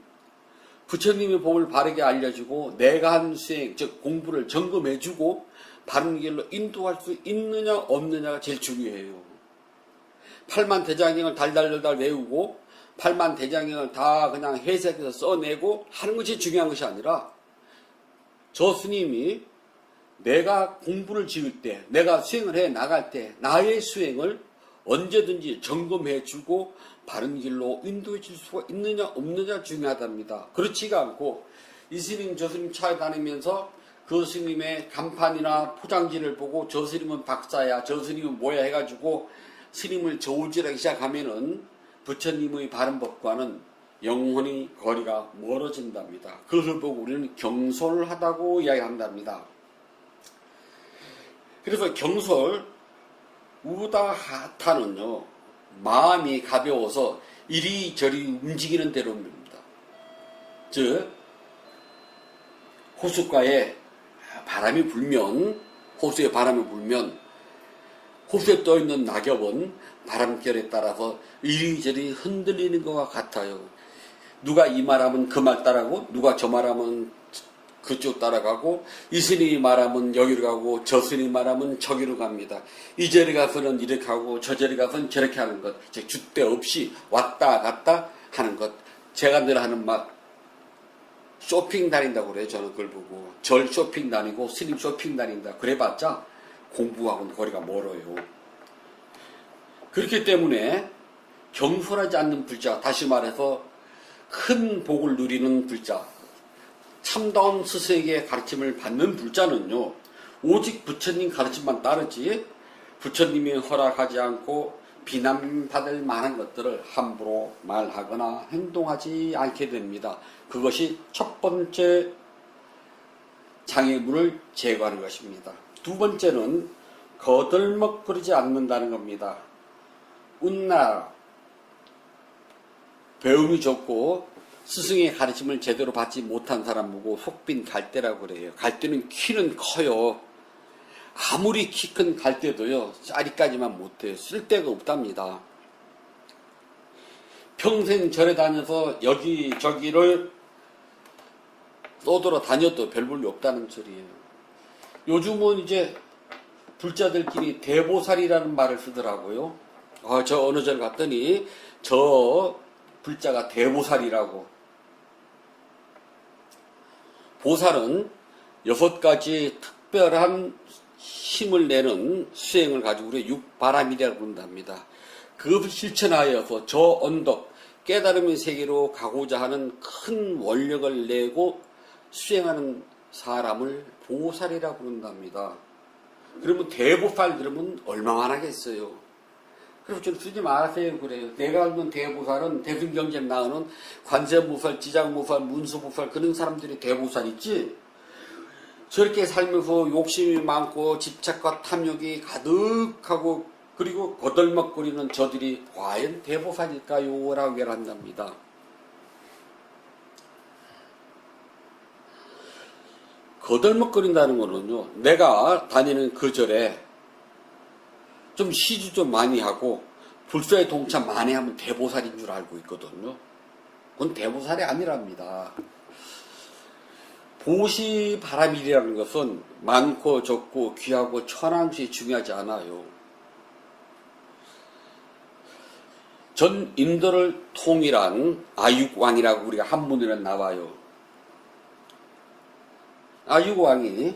부처님의 복을 바르게 알려주고 내가 한 수행, 즉 공부를 점검해주고 바른 길로 인도할 수 있느냐 없느냐가 제일 중요해요. 팔만 대장경을 달달달달 외우고 팔만 대장경을 다 그냥 해석해서 써내고 하는 것이 중요한 것이 아니라 저 스님이 내가 공부를 지을 때, 내가 수행을 해 나갈 때 나의 수행을 언제든지 점검해주고 바른 길로 인도해 줄 수가 있느냐 없느냐 중요하답니다. 그렇지가 않고 이 스님 저 스님 찾아다니면서 그 스님의 간판이나 포장지를 보고 저 스님은 박사야 저 스님은 뭐야 해가지고 스님을 저울질하기 시작하면은 부처님의 바른 법과는 영원히 거리가 멀어진답니다. 그것을 보고 우리는 경솔하다고 이야기한답니다. 그래서 경솔 우다하타는요, 마음이 가벼워서 이리저리 움직이는 대로입니다. 즉 호숫가에 바람이 불면, 호수에 바람이 불면 호수에 떠있는 낙엽은 바람결에 따라서 이리저리 흔들리는 것과 같아요. 누가 이 말하면 그 말 따라가고 누가 저 말하면 그쪽 따라가고 이 스님이 말하면 여기로 가고 저 스님이 말하면 저기로 갑니다. 이 자리 가서는 이렇게 하고 저 자리 가서는 저렇게 하는 것. 즉 줏대 없이 왔다 갔다 하는 것. 제가 늘 하는 말 쇼핑 다닌다고 그래요. 저는 그걸 보고 절 쇼핑 다니고 스님 쇼핑 다닌다. 그래봤자 공부하고는 거리가 멀어요. 그렇기 때문에 경솔하지 않는 불자, 다시 말해서 큰 복을 누리는 불자, 참다운 스승에게 가르침을 받는 불자는요, 오직 부처님 가르침만 따르지 부처님이 허락하지 않고 비난받을 만한 것들을 함부로 말하거나 행동하지 않게 됩니다. 그것이 첫 번째 장애물을 제거하는 것입니다. 두 번째는 거들먹거리지 않는다는 겁니다. 운나 배움이 적고 스승의 가르침을 제대로 받지 못한 사람 보고 속빈 갈대라고 그래요. 갈대는 키는 커요. 아무리 키 큰 갈대도요, 짜리까지만 못해요. 쓸데가 없답니다. 평생 절에 다녀서 여기저기를 떠돌아 다녀도 별 볼일 없다는 소리예요. 요즘은 이제 불자들끼리 대보살이라는 말을 쓰더라고요. 저 어느 절 갔더니 저 불자가 대보살이라고. 보살은 6가지 특별한 힘을 내는 수행을 가지고 우리 육바람이라고 부른답니다. 그것을 실천하여서 저 언덕, 깨달음의 세계로 가고자 하는 큰 원력을 내고 수행하는 사람을 보살이라고 부른답니다. 그러면 대보살 들으면 얼마나 하겠어요. 그래서 좀 쓰지 마세요. 그래요. 내가 알던 대보살은 대승경제에 나오는 관세보살, 지장보살, 문수보살 그런 사람들이 대보살 있지. 저렇게 살면서 욕심이 많고 집착과 탐욕이 가득하고 그리고 거들먹거리는 저들이 과연 대보살일까요? 라고 얘기를 한답니다. 거들먹거린다는 거는요, 내가 다니는 그 절에 좀 시주 좀 많이 하고 불사에 동참 많이 하면 대보살인 줄 알고 있거든요. 그건 대보살이 아니랍니다. 보시바람일이라는 것은 많고 적고 귀하고 천한 것이 중요하지 않아요. 전 인도를 통일한 아육왕이라고 우리가 한문으로 나와요. 아육왕이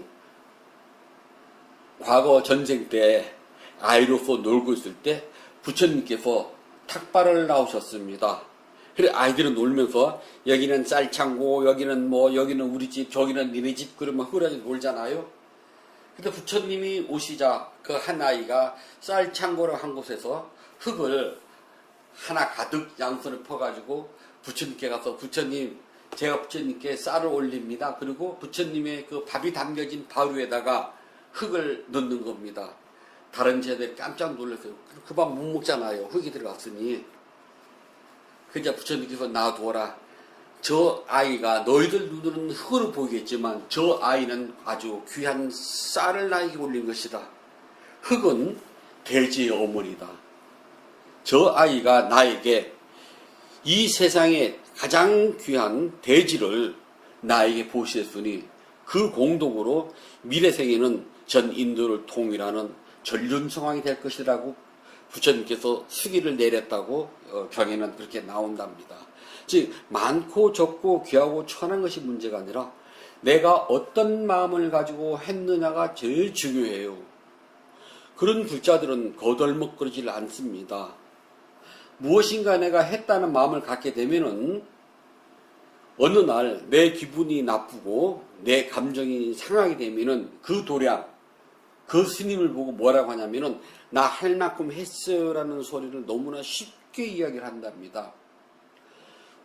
과거 전생 때 아이로서 놀고 있을 때 부처님께서 탁발을 나오셨습니다. 그래 아이들은 놀면서 여기는 쌀창고, 여기는 여기는 우리 집, 저기는 니네 집 그러면 흐르게 놀잖아요. 근데 부처님이 오시자 그 한 아이가 쌀창고를 한 곳에서 흙을 하나 가득 양손을 퍼가지고 부처님께 가서 부처님 제가 부처님께 쌀을 올립니다. 그리고 부처님의 그 밥이 담겨진 밥 위에다가 흙을 넣는 겁니다. 다른 제자들이 깜짝 놀랐어요. 그 밥 못 먹잖아요. 흙이 들어갔으니. 그러자 부처님께서 놔두어라. 저 아이가 너희들 눈으로는 흙으로 보이겠지만 저 아이는 아주 귀한 쌀을 나에게 올린 것이다. 흙은 돼지의 어머니다. 저 아이가 나에게 이 세상에 가장 귀한 돼지를 나에게 보시했으니 그 공덕으로 미래생에는 전 인도를 통일하는 전륜성왕이 될 것이라고 부처님께서 수기를 내렸다고 경에는 그렇게 나온답니다. 즉 많고 적고 귀하고 천한 것이 문제가 아니라 내가 어떤 마음을 가지고 했느냐가 제일 중요해요. 그런 불자들은 거덜먹거리질 않습니다. 무엇인가 내가 했다는 마음을 갖게 되면은 어느 날 내 기분이 나쁘고 내 감정이 상하게 되면은 그 도량, 그 스님을 보고 뭐라고 하냐면은 나 할 만큼 했어요라는 소리를 너무나 쉽게 이야기를 한답니다.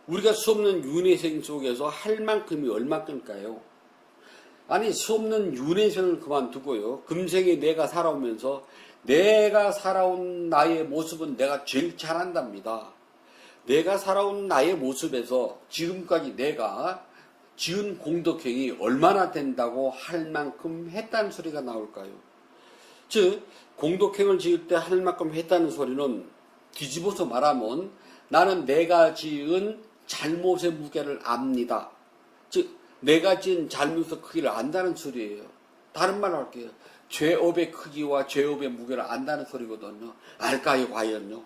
우리가 수없는 윤회생 속에서 할 만큼이 얼마큼일까요? 아니 수없는 윤회생을 그만두고요. 금생에 내가 살아오면서 내가 살아온 나의 모습은 내가 제일 잘한답니다. 내가 살아온 나의 모습에서 지금까지 내가 지은 공덕행이 얼마나 된다고 할 만큼 했다는 소리가 나올까요? 즉 공덕행을 지을 때 할 만큼 했다는 소리는 뒤집어서 말하면 나는 내가 지은 잘못의 무게를 압니다. 즉 내가 지은 잘못의 크기를 안다는 소리예요. 다른 말로 할게요. 죄업의 크기와 죄업의 무게를 안다는 소리거든요. 알까요 과연요?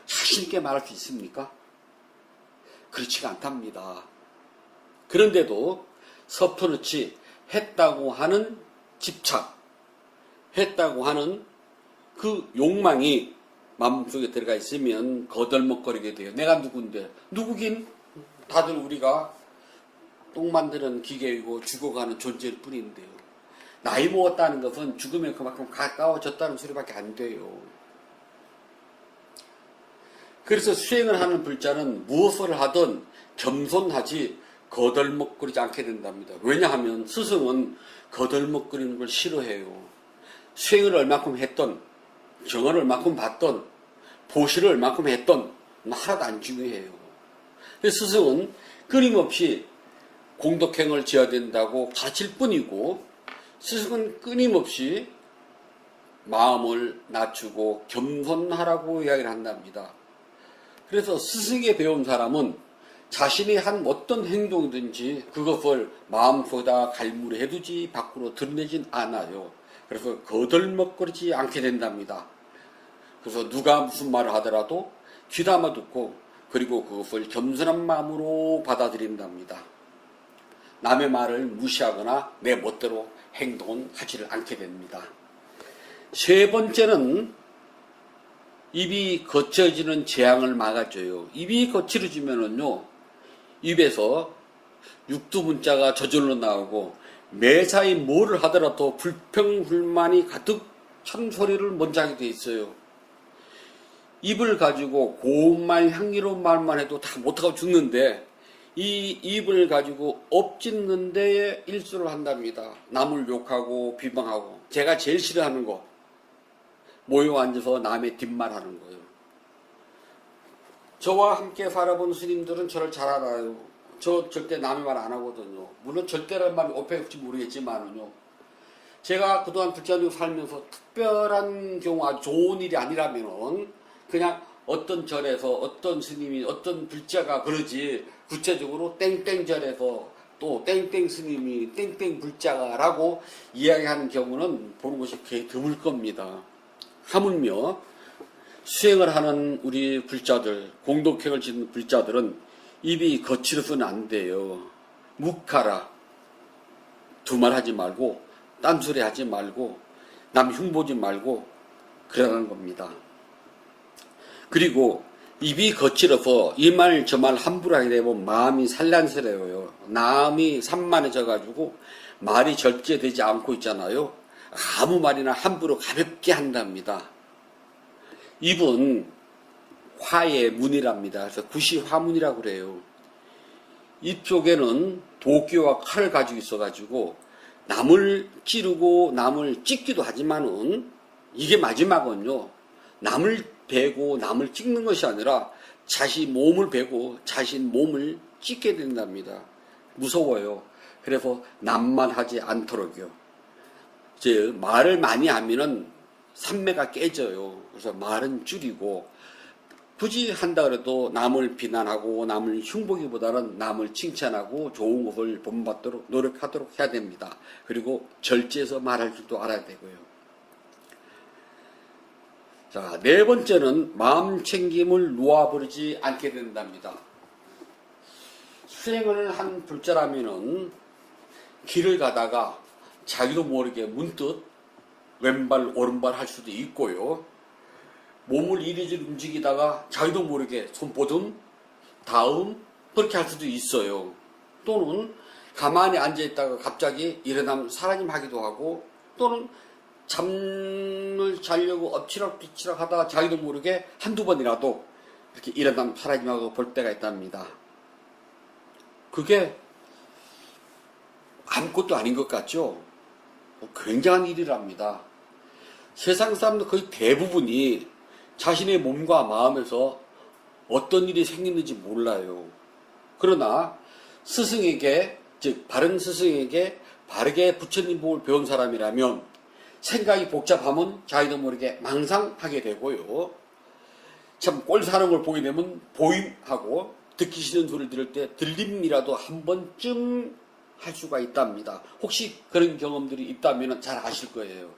자신있게 말할 수 있습니까? 그렇지가 않답니다. 그런데도 서투르치 했다고 하는 집착, 했다고 하는 그 욕망이 마음속에 들어가 있으면 거덜먹거리게 돼요. 내가 누군데? 누구긴 다들 우리가 똥 만드는 기계이고 죽어가는 존재일 뿐인데요. 나이 먹었다는 것은 죽으면 그만큼 가까워졌다는 소리밖에 안 돼요. 그래서 수행을 하는 불자는 무엇을 하든 겸손하지 거덜먹거리지 않게 된답니다. 왜냐하면 스승은 거덜먹거리는 걸 싫어해요. 수행을 얼마큼 했던, 정언을 얼마큼 받던, 보시를 얼마큼 했던 하나도 안 중요해요. 그래서 스승은 끊임없이 공덕행을 지어야 된다고 가르칠 뿐이고 스승은 끊임없이 마음을 낮추고 겸손하라고 이야기를 한답니다. 그래서 스승에 배운 사람은 자신이 한 어떤 행동이든지 그것을 마음속에다 갈무리 해두지 밖으로 드러내진 않아요. 그래서 거덜먹거리지 않게 된답니다. 그래서 누가 무슨 말을 하더라도 귀담아 듣고 그리고 그것을 겸손한 마음으로 받아들인답니다. 남의 말을 무시하거나 내 멋대로 행동은 하지를 않게 됩니다. 세 번째는 입이 거쳐지는 재앙을 막아줘요. 입이 거칠어지면은요, 입에서 육두문자가 저절로 나오고 매사에 뭐를 하더라도 불평불만이 가득 찬 소리를 먼저 하게 돼 있어요. 입을 가지고 고운 말, 향기로운 말만 해도 다 못하고 죽는데 이 입을 가지고 엎짓는 데에 일수를 한답니다. 남을 욕하고 비방하고 제가 제일 싫어하는 거 모여 앉아서 남의 뒷말하는 거예요. 저와 함께 살아본 스님들은 저를 잘 알아요. 저 절대 남의 말 안 하거든요. 물론 절대라는 말이 어폐일지 모르겠지만은요. 제가 그동안 불자로 살면서 특별한 경우 아주 좋은 일이 아니라면은 그냥 어떤 절에서 어떤 스님이 어떤 불자가 그러지 구체적으로 땡땡절에서 또 땡땡 스님이 땡땡 불자가 라고 이야기하는 경우는 보는 것이 굉장히 드물 겁니다. 하물며 수행을 하는 우리 불자들, 공덕행을 짓는 불자들은 입이 거칠어서는 안 돼요. 묵하라. 두말 하지 말고 딴소리 하지 말고 남 흉보지 말고 그러라는 겁니다. 그리고 입이 거칠어서 이 말 저 말 함부로 하게 되면 마음이 산란스러워요. 마음이 산만해져가지고 말이 절제되지 않고 있잖아요. 아무 말이나 함부로 가볍게 한답니다. 입은 화의 문이랍니다. 그래서 구시화문이라고 그래요. 입 쪽에는 도끼와 칼을 가지고 있어가지고 남을 찌르고 남을 찢기도 하지만은 이게 마지막은요, 남을 베고 남을 찍는 것이 아니라 자신 몸을 베고 자신 몸을 찢게 된답니다. 무서워요. 그래서 남만 하지 않도록요. 말을 많이 하면은 삼매가 깨져요. 그래서 말은 줄이고, 굳이 한다 그래도 남을 비난하고 남을 흉보기보다는 남을 칭찬하고 좋은 것을 본받도록 노력하도록 해야 됩니다. 그리고 절제해서 말할 줄도 알아야 되고요. 자, 네 번째는 마음 챙김을 놓아버리지 않게 된답니다. 수행을 한 불자라면은 길을 가다가 자기도 모르게 문득 왼발 오른발 할 수도 있고요. 몸을 이리저리 움직이다가 자기도 모르게 손보듬, 다음 그렇게 할 수도 있어요. 또는 가만히 앉아있다가 갑자기 일어나면 사라짐하기도 하고, 또는 잠을 자려고 엎치락뒤치락 하다가 자기도 모르게 한두 번이라도 이렇게 일어나면 사라짐하고 볼 때가 있답니다. 그게 아무것도 아닌 것 같죠? 굉장한 일이랍니다. 세상 사람들 거의 대부분이 자신의 몸과 마음에서 어떤 일이 생기는지 몰라요. 그러나 스승에게, 즉 바른 스승에게 바르게 부처님 법을 배운 사람이라면 생각이 복잡하면 자기도 모르게 망상하게 되고요. 참 꼴 사는 걸 보게 되면 보임하고, 듣기 싫은 소리를 들을 때 들림이라도 한 번쯤 할 수가 있답니다. 혹시 그런 경험들이 있다면 잘 아실 거예요.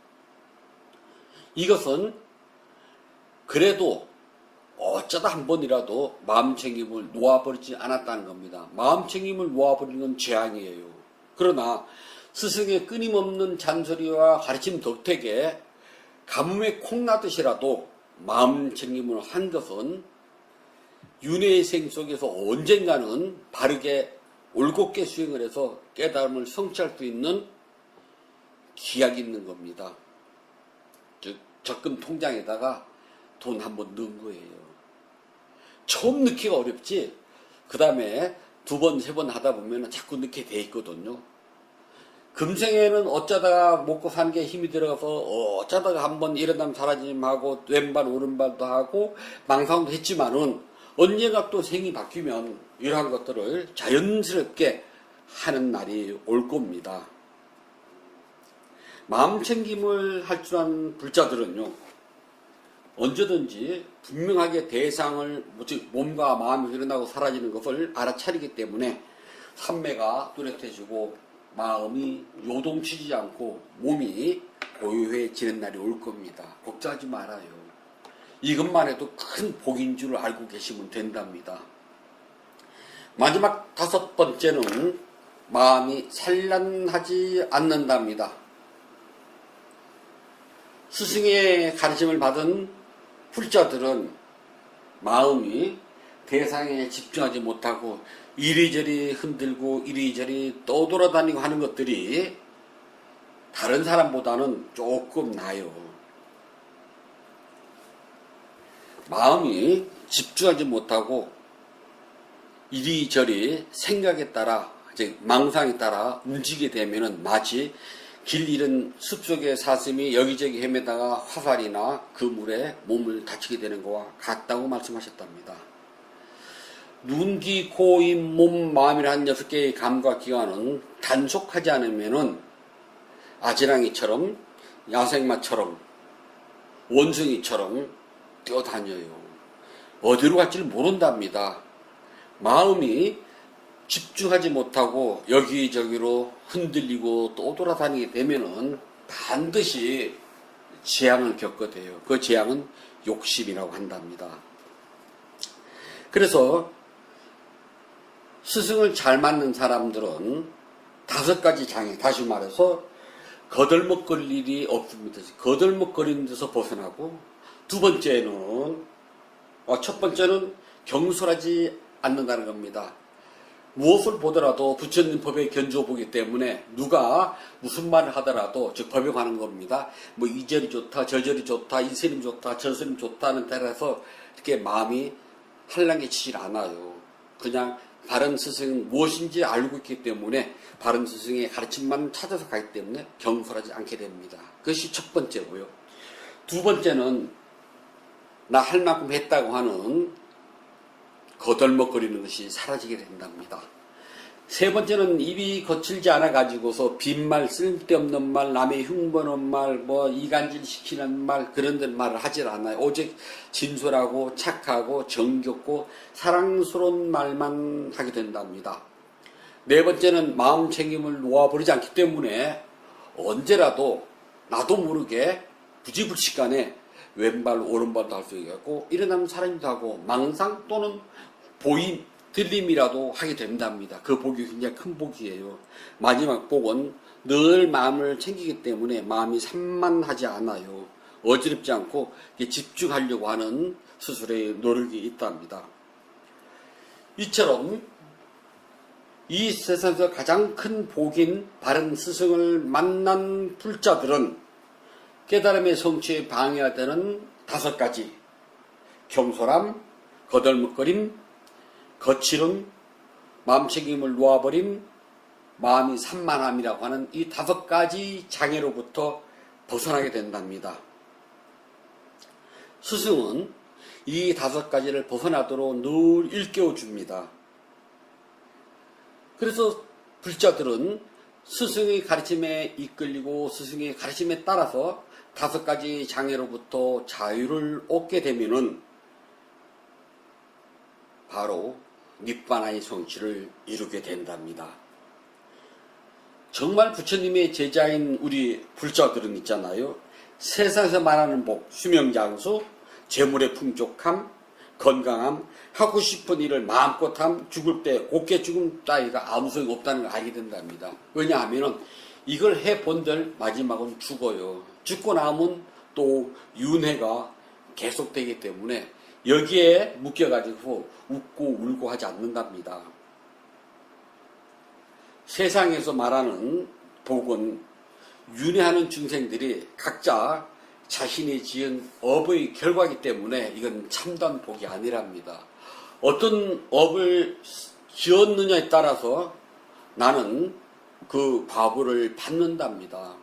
이것은 그래도 어쩌다 한 번이라도 마음 챙김을 놓아버리지 않았다는 겁니다. 마음 챙김을 놓아버리는 건 재앙이에요. 그러나 스승의 끊임없는 잔소리와 가르침 덕택에 가뭄에 콩나듯이라도 마음 챙김을 한 것은 윤회의 생 속에서 언젠가는 바르게 올곧게 수행을 해서 깨달음을 성취할 수 있는 기약이 있는 겁니다. 즉 적금 통장에다가 돈 한번 넣은 거예요. 처음 넣기가 어렵지, 그 다음에 두 번, 세 번 하다 보면 자꾸 넣게 돼 있거든요. 금생에는 어쩌다가 먹고 사는 게 힘이 들어가서 어쩌다가 한번 일어나면 사라짐하고 왼발 오른발도 하고 망상도 했지만은 언젠가 또 생이 바뀌면 이러한 것들을 자연스럽게 하는 날이 올 겁니다. 마음 챙김을 할 줄 아는 불자들은요, 언제든지 분명하게 대상을, 즉 몸과 마음이 일어나고 사라지는 것을 알아차리기 때문에 삼매가 뚜렷해지고 마음이 요동치지 않고 몸이 고요해지는 날이 올 겁니다. 걱정하지 말아요. 이것만 해도 큰 복인 줄 알고 계시면 된답니다. 마지막 다섯 번째는 마음이 산란하지 않는답니다. 스승의 가르침을 받은 불자들은 마음이 대상에 집중하지 못하고 이리저리 흔들고 이리저리 떠돌아다니고 하는 것들이 다른 사람보다는 조금 나아요. 마음이 집중하지 못하고 이리저리 생각에 따라, 즉 망상에 따라 움직이게 되면은 마치 길 잃은 숲속의 사슴이 여기저기 헤매다가 화살이나 그물에 몸을 다치게 되는 것과 같다고 말씀하셨답니다. 눈, 귀, 코, 입, 몸, 마음이라는 6개의 감각 기관은 단속하지 않으면은 아지랑이처럼, 야생마처럼, 원숭이처럼 뛰어다녀요. 어디로 갈지를 모른답니다. 마음이 집중하지 못하고 여기저기로 흔들리고 또 돌아다니게 되면은 반드시 재앙을 겪게 돼요. 그 재앙은 욕심이라고 한답니다. 그래서 스승을 잘 맞는 사람들은 5가지 장애, 다시 말해서 거들먹거릴 일이 없습니다. 거들먹거리는 데서 벗어나고, 두 번째는, 첫 번째는 경솔하지 않는다는 겁니다. 무엇을 보더라도 부처님 법에 견주어보기 때문에 누가 무슨 말을 하더라도, 즉 법에 관한 겁니다. 뭐 이 절이 좋다, 저 절이 좋다, 이 스님 좋다, 저 스님 좋다는 따라서 이렇게 마음이 한량해지질 않아요. 그냥 바른 스승은 무엇인지 알고 있기 때문에 바른 스승의 가르침만 찾아서 가기 때문에 경솔하지 않게 됩니다. 그것이 첫 번째고요. 두 번째는 나 할 만큼 했다고 하는 거덜먹거리는 것이 사라지게 된답니다. 세 번째는 입이 거칠지 않아 가지고서 빈말, 쓸데없는 말, 남의 흉보는 말, 이간질 시키는 말, 그런 데 말을 하질 않아요. 오직 진솔하고 착하고 정겹고 사랑스러운 말만 하게 된답니다. 네 번째는 마음 챙김을 놓아버리지 않기 때문에 언제라도 나도 모르게 부지불식간에 왼발 오른발도 할 수 있고 일어나는 사람이기도 하고 망상 또는 보임, 들림이라도 하게 된답니다. 그 복이 굉장히 큰 복이에요. 마지막 복은 늘 마음을 챙기기 때문에 마음이 산만하지 않아요. 어지럽지 않고 집중하려고 하는 스스로의 노력이 있답니다. 이처럼 이 세상에서 가장 큰 복인 바른 스승을 만난 불자들은 깨달음의 성취에 방해가 되는 5가지: 경솔함, 거덜먹거림, 거칠음, 마음챙김을 놓아버림, 마음이 산만함이라고 하는 이 5가지 장애로부터 벗어나게 된답니다. 스승은 이 5가지를 벗어나도록 늘 일깨워 줍니다. 그래서 불자들은 스승의 가르침에 이끌리고 스승의 가르침에 따라서 5가지 장애로부터 자유를 얻게 되면은 바로 니바나의 성취를 이루게 된답니다. 정말 부처님의 제자인 우리 불자들은 있잖아요. 세상에서 말하는 복, 수명장수, 재물의 풍족함, 건강함, 하고 싶은 일을 마음껏 함, 죽을 때 곱게 죽음 따위가 아무 소용 없다는 걸 알게 된답니다. 왜냐하면 이걸 해본들 마지막은 죽어요. 죽고 나면 또 윤회가 계속되기 때문에 여기에 묶여가지고 웃고 울고 하지 않는답니다. 세상에서 말하는 복은 윤회하는 중생들이 각자 자신이 지은 업의 결과이기 때문에 이건 참된 복이 아니랍니다. 어떤 업을 지었느냐에 따라서 나는 그 과보를 받는답니다.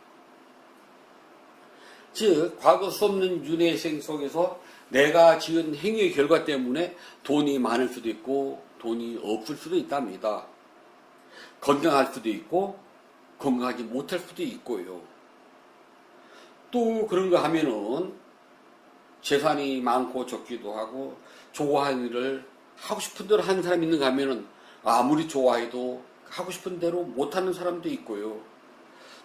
즉 과거 수없는 윤회생 속에서 내가 지은 행위의 결과 때문에 돈이 많을 수도 있고 돈이 없을 수도 있답니다. 건강할 수도 있고 건강하지 못할 수도 있고요. 또 그런 거 하면은 재산이 많고 적기도 하고 좋아하는 일을 하고 싶은 대로 하는 사람이 있는가 하면은 아무리 좋아해도 하고 싶은 대로 못하는 사람도 있고요.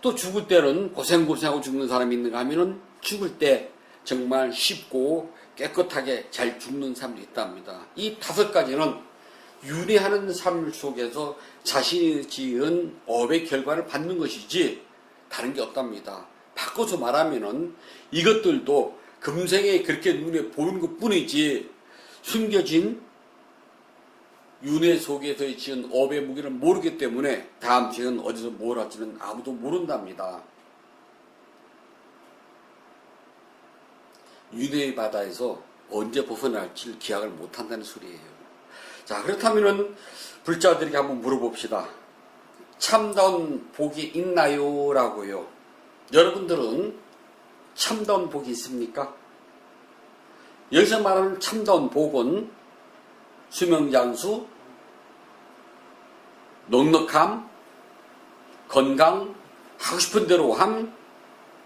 또 죽을 때는 고생하고 죽는 사람이 있는가 하면은 죽을 때 정말 쉽고 깨끗하게 잘 죽는 사람도 있답니다. 이 5가지는 윤회하는 삶 속에서 자신이 지은 업의 결과를 받는 것이지 다른 게 없답니다. 바꿔서 말하면은 이것들도 금생에 그렇게 눈에 보이는 것 뿐이지 숨겨진 윤회 속에서 지은 업의 무게를 모르기 때문에 다음 생은 어디서 뭘 할지는 아무도 모른답니다. 윤회의 바다에서 언제 벗어날지 기약을 못한다는 소리예요. 자, 그렇다면은 불자들에게 한번 물어봅시다. 참다운 복이 있나요? 라고요. 여러분들은 참다운 복이 있습니까? 여기서 말하는 참다운 복은 수명장수, 넉넉함, 건강, 하고 싶은 대로 함,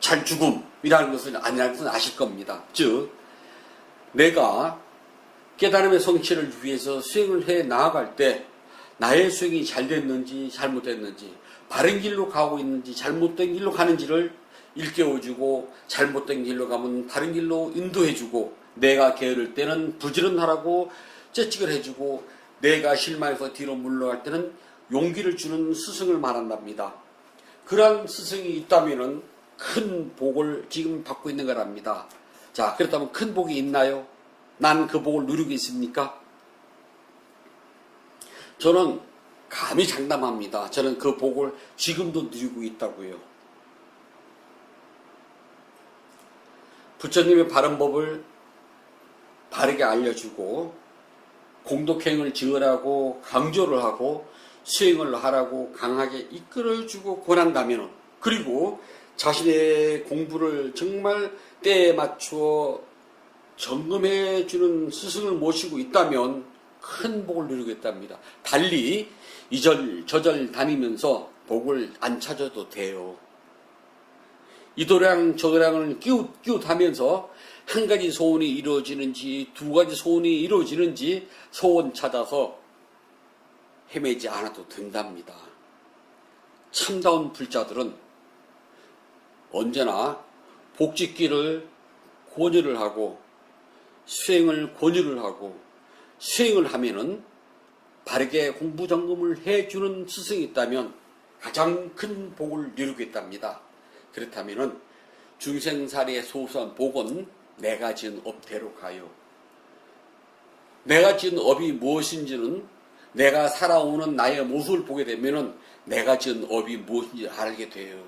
잘 죽음이라는 것을 아니라는 것은 아실 겁니다. 즉 내가 깨달음의 성취를 위해서 수행을 해 나아갈 때 나의 수행이 잘 됐는지 잘못됐는지 바른 길로 가고 있는지 잘못된 길로 가는지를 일깨워주고 잘못된 길로 가면 다른 길로 인도해주고 내가 게으를 때는 부지런하라고 채찍을 해주고 내가 실망해서 뒤로 물러갈 때는 용기를 주는 스승을 말한답니다. 그러한 스승이 있다면 큰 복을 지금 받고 있는 거랍니다. 자, 그렇다면 큰 복이 있나요? 난 그 복을 누리고 있습니까? 저는 감히 장담합니다. 저는 그 복을 지금도 누리고 있다고요. 부처님의 바른 법을 바르게 알려주고 공덕행을 지으라고 강조를 하고 수행을 하라고 강하게 이끌어주고 권한다면, 그리고 자신의 공부를 정말 때에 맞추어 점검해 주는 스승을 모시고 있다면 큰 복을 누리겠답니다. 달리 이절 저절 다니면서 복을 안 찾아도 돼요. 이도량 저도량을 끼웃하면서 한 가지 소원이 이루어지는지 두 가지 소원이 이루어지는지 소원 찾아서 헤매지 않아도 된답니다. 참다운 불자들은 언제나 복짓기를 권유를 하고 수행을 권유를 하고, 수행을 하면은 바르게 공부 점검을 해주는 스승이 있다면 가장 큰 복을 누리겠답니다. 그렇다면은 중생살이의 소소한 복은 내가 지은 업대로 가요. 내가 지은 업이 무엇인지는 내가 살아오는 나의 모습을 보게 되면은 내가 지은 업이 무엇인지 알게 돼요.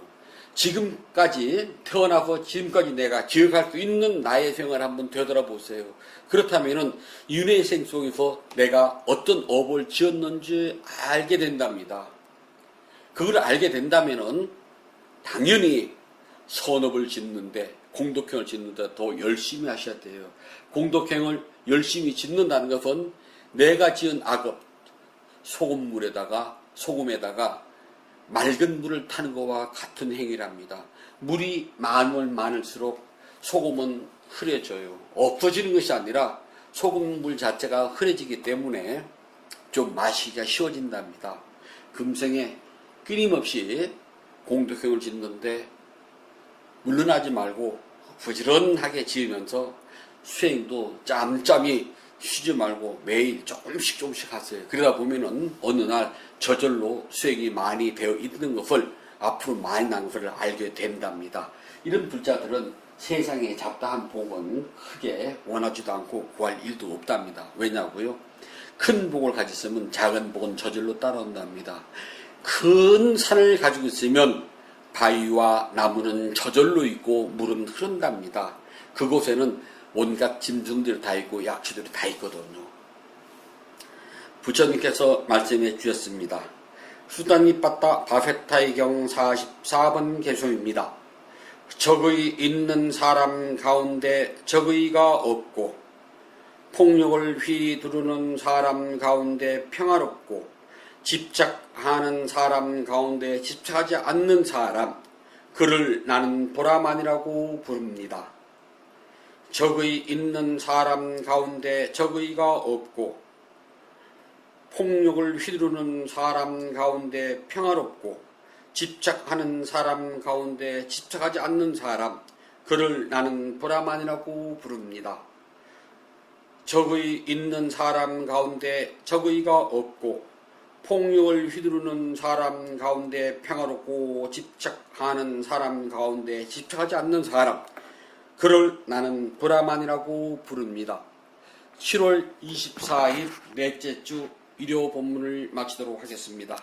지금까지 태어나서 지금까지 내가 기억할 수 있는 나의 생활을 한번 되돌아보세요. 그렇다면은 윤회생 속에서 내가 어떤 업을 지었는지 알게 된답니다. 그걸 알게 된다면은 당연히 선업을 짓는데, 공덕행을 짓는데 더 열심히 하셔야 돼요. 공덕행을 열심히 짓는다는 것은 내가 지은 악업, 소금에다가 맑은 물을 타는 것과 같은 행위랍니다. 물이 많을수록 소금은 흐려져요. 없어지는 것이 아니라 소금물 자체가 흐려지기 때문에 좀 마시기가 쉬워진답니다. 금생에 끊임없이 공덕행을 짓는데 물러나지 말고 부지런하게 지으면서 수행도 짬짬이 쉬지 말고 매일 조금씩 하세요. 그러다 보면은 어느 날 저절로 수행이 많이 되어 있는 것을, 앞으로 많이 나는 것을 알게 된답니다. 이런 불자들은 세상에 잡다한 복은 크게 원하지도 않고 구할 일도 없답니다. 왜냐고요? 큰 복을 가졌으면 작은 복은 저절로 따라온답니다. 큰 산을 가지고 있으면 바위와 나무는 저절로 있고 물은 흐른답니다. 그곳에는 온갖 짐승들이 다 있고 약초들이 다 있거든요. 부처님께서 말씀해 주셨습니다. 수단이빠따 바세타이경 44번 개송입니다. 적의 있는 사람 가운데 적의가 없고, 폭력을 휘두르는 사람 가운데 평화롭고, 집착하는 사람 가운데 집착하지 않는 사람, 그를 나는 보라만이라고 부릅니다. 적의 있는 사람 가운데 적의가 없고, 폭력을 휘두르는 사람 가운데 평화롭고, 집착하는 사람 가운데 집착하지 않는 사람, 그를 나는 보라만이라고 부릅니다. 적의 있는 사람 가운데 적의가 없고, 폭력을 휘두르는 사람 가운데 평화롭고, 집착하는 사람 가운데 집착하지 않는 사람, 그를 나는 브라만이라고 부릅니다. 7월 24일 넷째 주 일요 본문을 마치도록 하겠습니다.